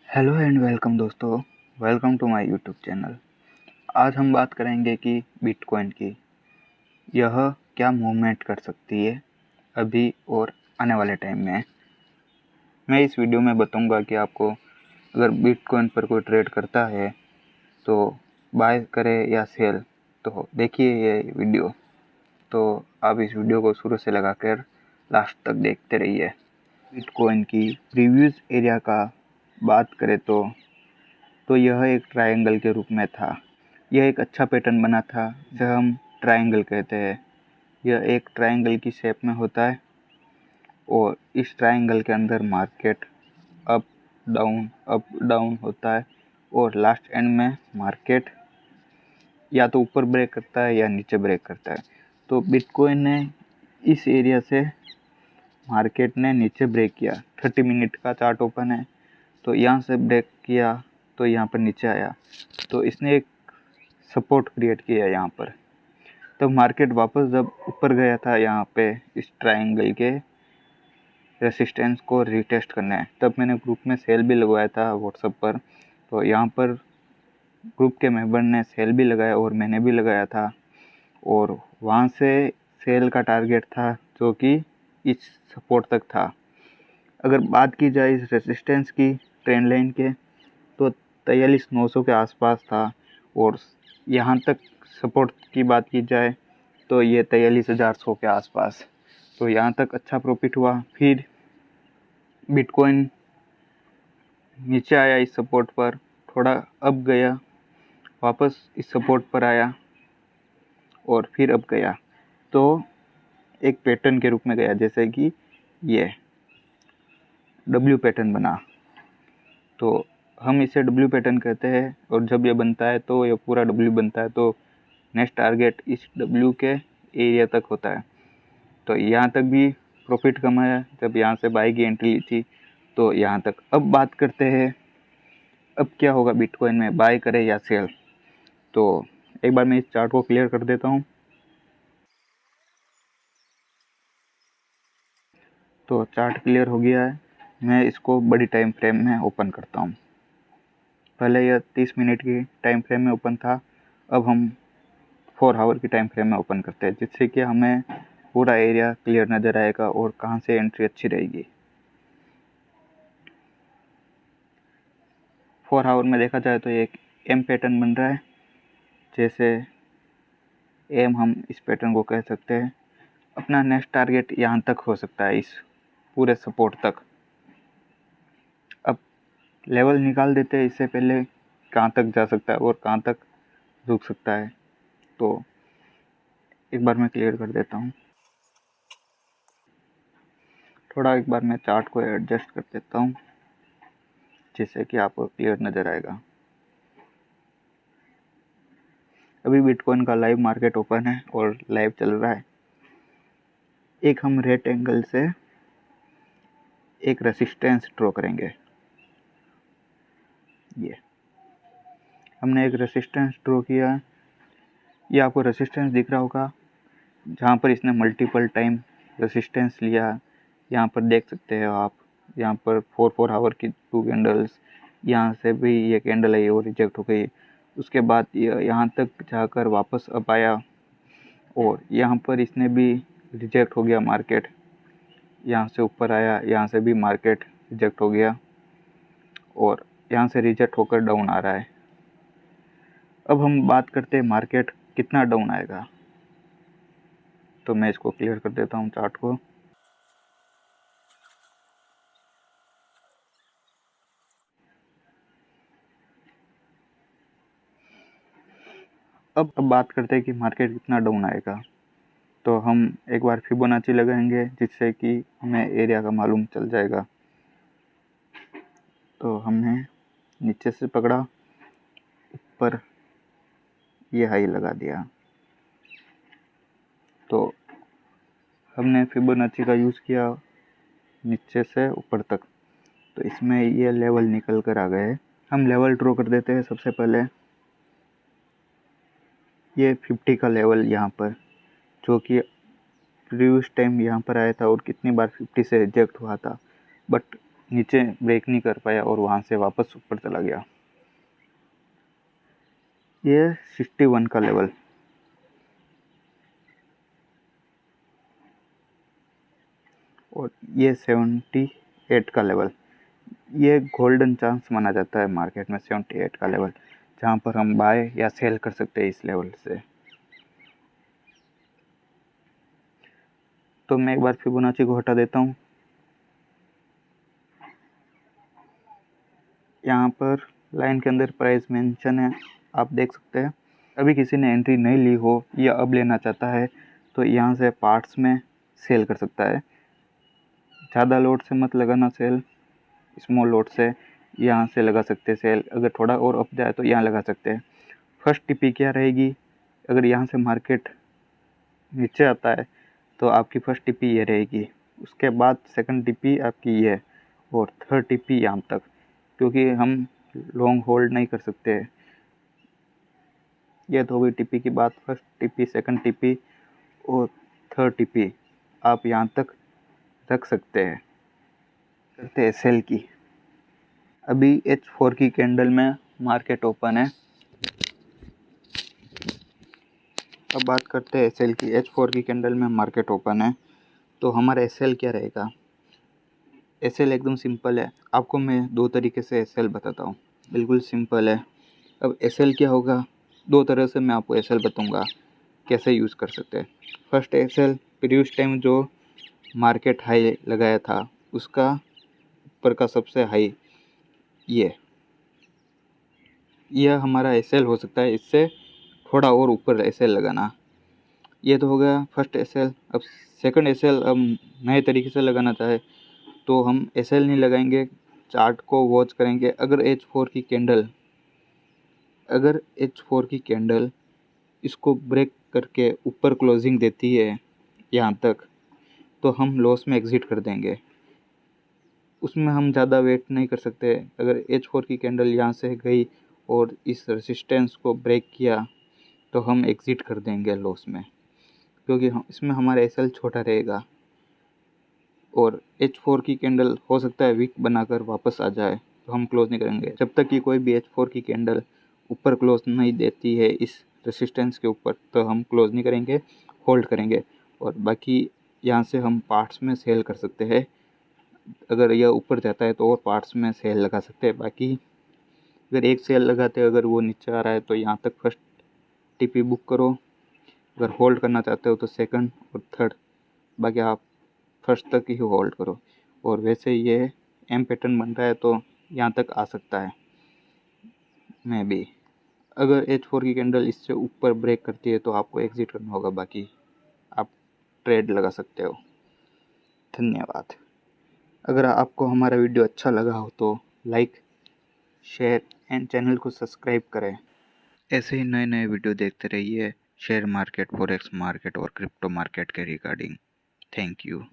Hello and welcome दोस्तों, welcome to my YouTube channel. आज हम बात करेंगे कि बिटकॉइन की यह क्या मूवमेंट कर सकती है अभी और आने वाले टाइम में। मैं इस वीडियो में बताऊंगा कि आपको अगर बिटकॉइन पर कोई ट्रेड करता है तो बाय करे या सेल। तो देखिए ये वीडियो, तो आप इस वीडियो को शुरू से लगाकर लास्ट तक देखते रहिए। बिटकॉइन की प्रीवियस एरिया का बात करें तो यह एक ट्रायंगल के रूप में था। यह एक अच्छा पैटर्न बना था जिसे हम ट्रायंगल कहते हैं। यह एक ट्रायंगल की शेप में होता है और इस ट्रायंगल के अंदर मार्केट अप डाउन होता है और लास्ट एंड में मार्केट या तो ऊपर ब्रेक करता है या नीचे ब्रेक करता है। तो बिटकॉइन ने इस एरिया से मार्केट ने नीचे ब्रेक किया। 30 मिनट का चार्ट ओपन है, तो यहाँ से ब्रेक किया तो यहाँ पर नीचे आया, तो इसने एक सपोर्ट क्रिएट किया यहाँ पर। तब मार्केट वापस जब ऊपर गया था यहाँ पे इस ट्रायंगल के रेसिस्टेंस को रिटेस्ट करना है, तब मैंने ग्रुप में सेल भी लगवाया था व्हाट्सएप पर। तो यहाँ पर ग्रुप के मेंबर ने सेल भी लगाया और मैंने भी लगाया था, और वहाँ से सेल का टारगेट था जो कि इस सपोर्ट तक था। अगर बात की जाए इस रेसिस्टेंस की ट्रेंड लाइन के, तो 43,900 के आसपास था, और यहाँ तक सपोर्ट की बात की जाए तो ये 43,100 के आसपास। तो यहाँ तक अच्छा प्रॉफिट हुआ। फिर बिटकॉइन नीचे आया इस सपोर्ट पर, थोड़ा अप गया, वापस इस सपोर्ट पर आया और फिर अप गया। तो एक पैटर्न के रूप में गया, जैसे कि ये डब्ल्यू पैटर्न बना। तो हम इसे डब्ल्यू पैटर्न कहते हैं, और जब ये बनता है तो ये पूरा डब्ल्यू बनता है, तो नेक्स्ट टारगेट इस डब्ल्यू के एरिया तक होता है। तो यहाँ तक भी प्रॉफिट कमाया जब यहाँ से बाई की एंट्री ली थी, तो यहाँ तक। अब बात करते हैं अब क्या होगा बिटकॉइन में, बाय करे या सेल। तो एक बार मैं इस चार्ट को क्लियर कर देता हूँ। तो चार्ट क्लियर हो गया है। मैं इसको बड़ी टाइम फ्रेम में ओपन करता हूँ। पहले यह 30 मिनट की टाइम फ्रेम में ओपन था, अब हम 4 आवर की टाइम फ्रेम में ओपन करते हैं, जिससे कि हमें पूरा एरिया क्लियर नज़र आएगा और कहाँ से एंट्री अच्छी रहेगी। 4 आवर में देखा जाए तो एक एम पैटर्न बन रहा है, जैसे एम हम इस पैटर्न को कह सकते हैं। अपना नेक्स्ट टारगेट यहाँ तक हो सकता है, इस पूरे सपोर्ट तक। अब लेवल निकाल देते हैं इससे पहले कहाँ तक जा सकता है और कहाँ तक रुक सकता है। तो एक बार मैं क्लियर कर देता हूँ। थोड़ा एक बार मैं चार्ट को एडजस्ट कर देता हूँ, जिससे कि आपको क्लियर नज़र आएगा। अभी बिटकॉइन का लाइव मार्केट ओपन है और लाइव चल रहा है। एक हम रेट एंगल से एक रेसिस्टेंस ड्रॉ करेंगे। ये हमने एक रेसिस्टेंस ड्रॉ किया। ये आपको रेसिस्टेंस दिख रहा होगा, जहाँ पर इसने मल्टीपल टाइम रेसिस्टेंस लिया। यहाँ पर देख सकते हो आप, यहाँ पर 4 आवर की 2 कैंडल्स, यहाँ से भी ये कैंडल है वो रिजेक्ट हो गई। उसके बाद यहाँ तक जाकर वापस अप आया, और यहाँ पर इसने भी रिजेक्ट हो गया मार्केट। यहाँ से ऊपर आया, यहाँ से भी मार्केट रिजेक्ट हो गया, और यहाँ से रिजेक्ट होकर डाउन आ रहा है। अब हम बात करते हैं मार्केट कितना डाउन आएगा। तो मैं इसको क्लियर कर देता हूँ चार्ट को। अब बात करते हैं कि मार्केट कितना डाउन आएगा। तो हम एक बार फिबोनाची लगाएंगे, जिससे कि हमें एरिया का मालूम चल जाएगा। तो हमने नीचे से पकड़ा, ऊपर ये हाई लगा दिया। तो हमने फिबोनाची का यूज़ किया नीचे से ऊपर तक, तो इसमें ये लेवल निकल कर आ गए। हम लेवल ड्रॉ कर देते हैं। सबसे पहले ये 50 का लेवल यहाँ पर, जो कि प्रीवियस टाइम यहाँ पर आया था और कितनी बार 50 से रिजेक्ट हुआ था, बट नीचे ब्रेक नहीं कर पाया और वहाँ से वापस ऊपर चला गया। ये 61 का लेवल, और ये 78 का लेवल। ये गोल्डन चांस माना जाता है मार्केट में, 78 का लेवल, जहाँ पर हम बाय या सेल कर सकते हैं इस लेवल से। तो मैं एक बार फिबोनाची को हटा देता हूँ। यहाँ पर लाइन के अंदर प्राइस मेंशन है, आप देख सकते हैं। अभी किसी ने एंट्री नहीं ली हो या अब लेना चाहता है तो यहाँ से पार्ट्स में सेल कर सकता है। ज़्यादा लोड से मत लगाना सेल, स्मॉल लोड से यहाँ से लगा सकते हैं सेल। अगर थोड़ा और अप जाए तो यहाँ लगा सकते हैं। फर्स्ट टीपी क्या रहेगी, अगर यहाँ से मार्केट नीचे आता है तो आपकी फर्स्ट टीपी ये रहेगी। उसके बाद सेकंड टीपी आपकी ये, और थर्ड टीपी यहाँ तक, क्योंकि हम लॉन्ग होल्ड नहीं कर सकते। यह तो होगी टीपी की बात। फर्स्ट टीपी, सेकंड टीपी और थर्ड टीपी आप यहाँ तक रख सकते हैं। करते हैं सेल की। अभी H4 की कैंडल में मार्केट ओपन है। अब बात करते हैं SL की। H4 की कैंडल में मार्केट ओपन है, तो हमारा SL क्या रहेगा। SL एकदम सिंपल है, आपको मैं दो तरीके से SL बताता हूँ, बिल्कुल सिंपल है। अब SL क्या होगा, दो तरह से मैं आपको SL बताऊँगा कैसे यूज़ कर सकते हैं। फर्स्ट SL, प्रीवियस टाइम जो मार्केट हाई लगाया था उसका ऊपर का सबसे हाई, यह हमारा SL हो सकता है। इससे थोड़ा और ऊपर SL लगाना, ये तो हो गया फर्स्ट SL। अब सेकंड SL अब नए तरीके से लगाना चाहे तो हम SL नहीं लगाएंगे, चार्ट को वॉच करेंगे। अगर H4 की कैंडल इसको ब्रेक करके ऊपर क्लोजिंग देती है यहाँ तक, तो हम लॉस में एग्ज़िट कर देंगे। उसमें हम ज़्यादा वेट नहीं कर सकते। अगर H4 की कैंडल यहाँ से गई और इस रेसिस्टेंस को ब्रेक किया तो हम एग्ज़िट कर देंगे लॉस में, क्योंकि इसमें हमारा SL छोटा रहेगा। और H4 की कैंडल हो सकता है वीक बनाकर वापस आ जाए, तो हम क्लोज़ नहीं करेंगे। जब तक कि कोई भी H4 की कैंडल ऊपर क्लोज नहीं देती है इस रेसिस्टेंस के ऊपर, तो हम क्लोज़ नहीं करेंगे, होल्ड करेंगे। और बाकी यहाँ से हम पार्ट्स में सेल कर सकते हैं। अगर यह ऊपर जाता है तो और पार्ट्स में सेल लगा सकते हैं। बाकी अगर एक सेल लगाते हैं, अगर वो नीचे आ रहा है तो यहाँ तक फर्स्ट टीपी बुक करो। अगर होल्ड करना चाहते हो तो सेकंड और थर्ड, बाकी आप फर्स्ट तक ही होल्ड करो। और वैसे ये एम पैटर्न बन रहा है तो यहाँ तक आ सकता है मैं भी। अगर H4 की कैंडल इससे ऊपर ब्रेक करती है तो आपको एग्ज़िट करना होगा, बाकी आप ट्रेड लगा सकते हो। धन्यवाद। अगर आपको हमारा वीडियो अच्छा लगा हो तो लाइक, शेयर एंड चैनल को सब्सक्राइब करें। ऐसे ही नए नए वीडियो देखते रहिए शेयर मार्केट, फॉरेक्स मार्केट और क्रिप्टो मार्केट के रिगार्डिंग। Thank you.